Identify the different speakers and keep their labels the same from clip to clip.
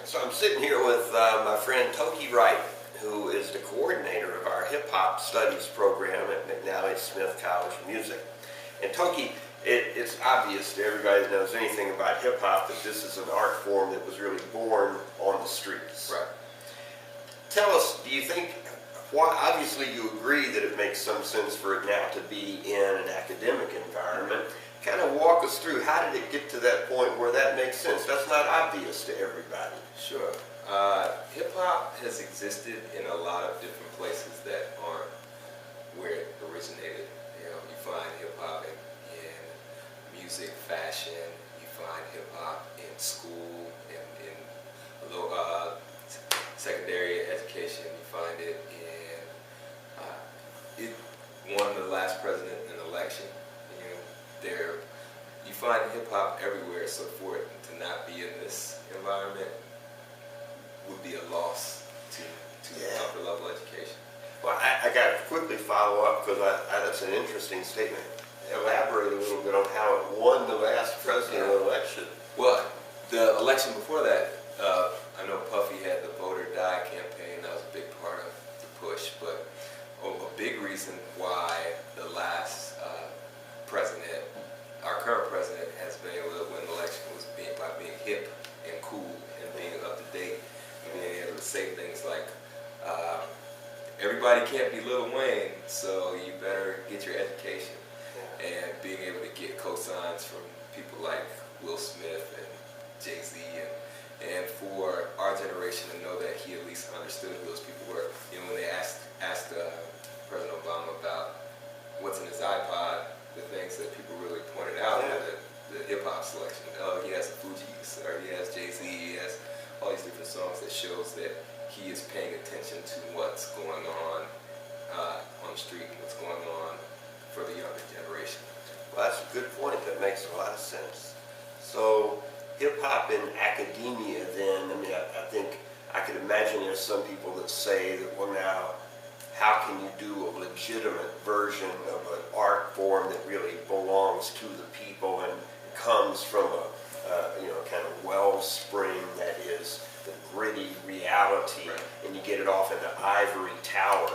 Speaker 1: So I'm sitting here with my friend Toki Wright, who is the coordinator of our hip hop studies program at McNally Smith College of Music. And Toki, it's obvious to everybody that knows anything about hip hop that this is an art form that was really born on the streets.
Speaker 2: Right.
Speaker 1: Tell us, do you think, obviously you agree that it makes some sense for it now to be in an academic environment. Kind of walk us through, how did it get to that point where that makes sense? That's not obvious to everybody.
Speaker 2: Sure. Hip-hop has existed in a lot of different places that aren't where it originated. You know, you find hip-hop in music, fashion, you find hip-hop in school, in secondary education, you find it in, it won the last president in an election. You find hip-hop everywhere, so for it to not be in this environment would be a loss to upper level education.
Speaker 1: Well, I got to quickly follow up because that's an interesting statement. Elaborate a little bit on how it won the last presidential election.
Speaker 2: Well, the election before that, I know Puffy had the Vote or Die campaign. That was a big part of the push, but a big reason why the last president, our current president, has been able to win the election was by being hip and cool and being up to date and being able to say things like, everybody can't be Lil Wayne, so you better get your education. And being able to get cosigns from people like Will Smith and Jay-Z, and for our generation to know that he at least understood who those people were. You know, when they asked President Obama about what's in his iPod, the things that people really pointed out were the hip-hop selection. Oh, he has the Fugees, or he has Jay-Z, he has all these different songs that shows that he is paying attention to what's going on the street, what's going on for the younger generation.
Speaker 1: Well, that's a good point. That makes a lot of sense. So hip-hop in academia then, I mean, I think I could imagine there's some people that say that, well, now, how can you do a legitimate version of an art form that really belongs to the people and comes from a kind of wellspring that is the gritty reality, and you get it off in the ivory tower.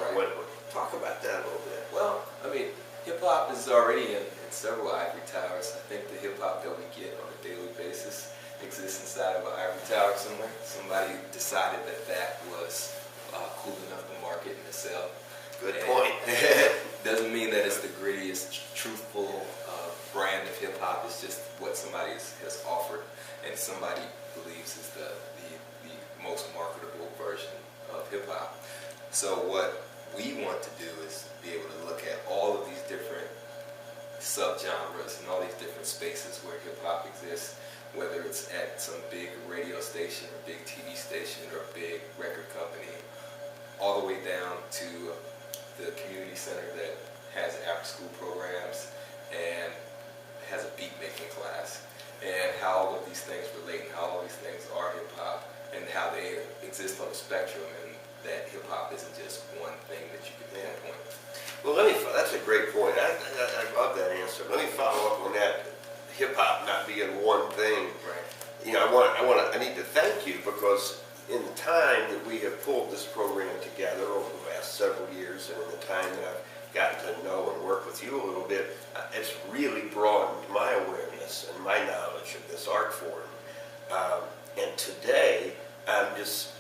Speaker 1: Talk about that a little bit.
Speaker 2: Well, I mean, hip-hop is already in several ivory towers. I think the hip-hop that we get on a daily basis exists inside of an ivory tower somewhere. Somebody decided that was cool enough to market and to sell.
Speaker 1: Good point.
Speaker 2: Doesn't mean that it's the grittiest, truthful brand of hip-hop. It's just what somebody has offered and somebody believes is the most marketable version of hip-hop. So what we want to do is be able to look at all of these different subgenres and all these different spaces where hip-hop exists, whether it's at some big radio station or big TV station or big record company, all the way down to the community center that has after-school programs and has a beat-making class, and how all of these things relate and how all these things are hip-hop and how they exist on the spectrum, and that hip-hop isn't just one thing that you can pinpoint.
Speaker 1: Well, that's a great point. I love that answer. Let me follow up on that. Hip-hop not being one thing.
Speaker 2: Right.
Speaker 1: You know, I need to thank you, because in the time that we have pulled this program together over the last several years, and in the time that I've gotten to know and work with you a little bit, it's really broadened my awareness and my knowledge of this art form. And today, I'm just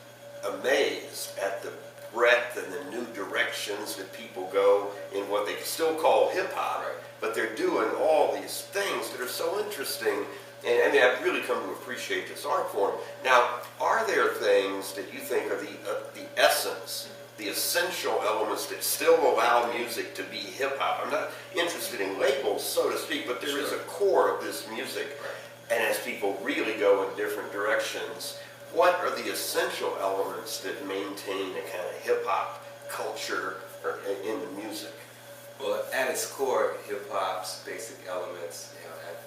Speaker 1: amazed at the breadth and the new directions that people go in what they still call hip-hop, but they're doing all these things that are so interesting. And I mean, I've really come to appreciate this art form. Now, are there things that you think are the essence, the essential elements that still allow music to be hip-hop? I'm not interested in labels, so to speak, but there is a core of this music. And as people really go in different directions, what are the essential elements that maintain a kind of hip-hop culture in the music?
Speaker 2: Well, at its core, hip-hop's basic elements,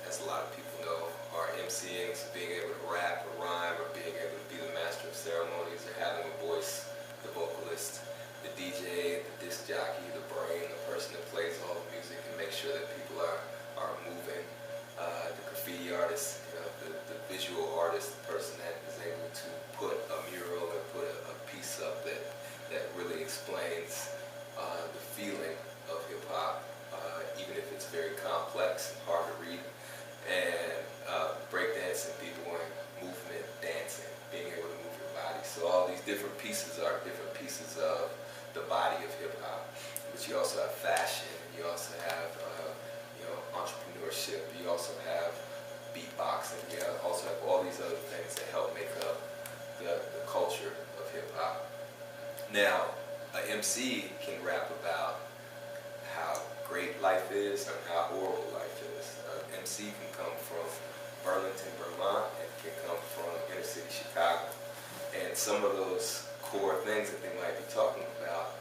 Speaker 2: as a lot of people know, are MCing, so being able to rap or rhyme, or being able to be the master of ceremonies, or having a voice, the vocalist, the DJ, the disc jockey, the brain, the person that plays all the music and makes sure that people are moving, the graffiti artist, the visual artist, the person that is able to put a mural or put a piece up that really explains the feeling of hip hop, even if it's very complex and hard to read. And breakdancing, b-boying, movement, dancing, being able to move your body. So all these different pieces are different pieces of the body of hip hop. But you also have fashion, you also have entrepreneurship, you also have beatboxing, you also have all these other things that help make up the culture of hip hop. Now, an MC can rap about how great life is and how horrible life is. An MC can come from Burlington, Vermont, and can come from inner city Chicago. And some of those core things that they might be talking about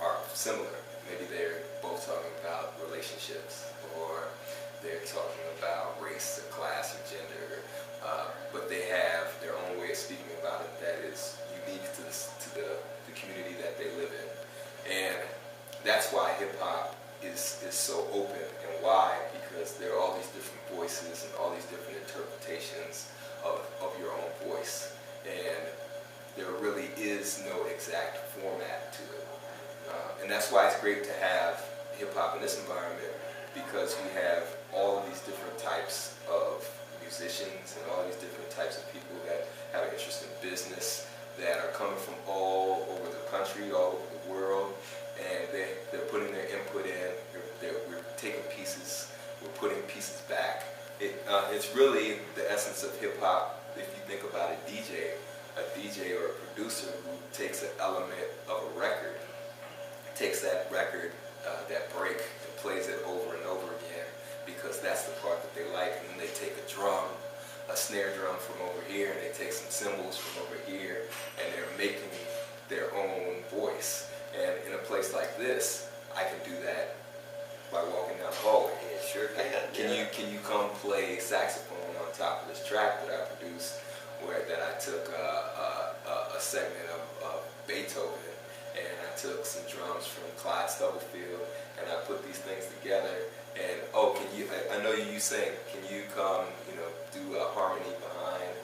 Speaker 2: are similar. Maybe they're both talking about relationships, or they're talking about race or class or gender, but they have their own way of speaking about it that is unique to the community that they live in. And that's why hip-hop is so open. And why? Because there are all these different voices and all these different interpretations of your own voice. And there really is no exact format to it. And that's why it's great to have hip-hop in this environment, because we have all of these different types of musicians and all these different types of people that have an interest in business that are coming from all over the country, all over the world, and they're putting their input in. We're taking pieces, we're putting pieces back. It's really the essence of hip-hop. If you think about a DJ or a producer who takes an element of a record, takes that record, that break, and plays it over and over again, because that's the part that they like. And then they take a drum, a snare drum from over here, and they take some cymbals from over here, and they're making their own voice. And in a place like this, I can do that by walking down the hallway.
Speaker 1: Yeah, sure can.
Speaker 2: Can you come play saxophone on top of this track that I produced, that I took a segment of Beethoven, and I took some drums from Clyde Stubblefield, and I put these things together. And I know you sing. Can you come, do a harmony behind,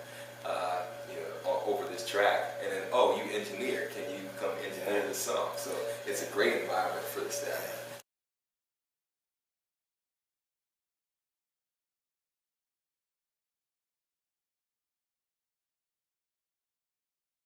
Speaker 2: over this track? And then, you engineer. Can you come engineer this song? So it's a great environment for this to happen.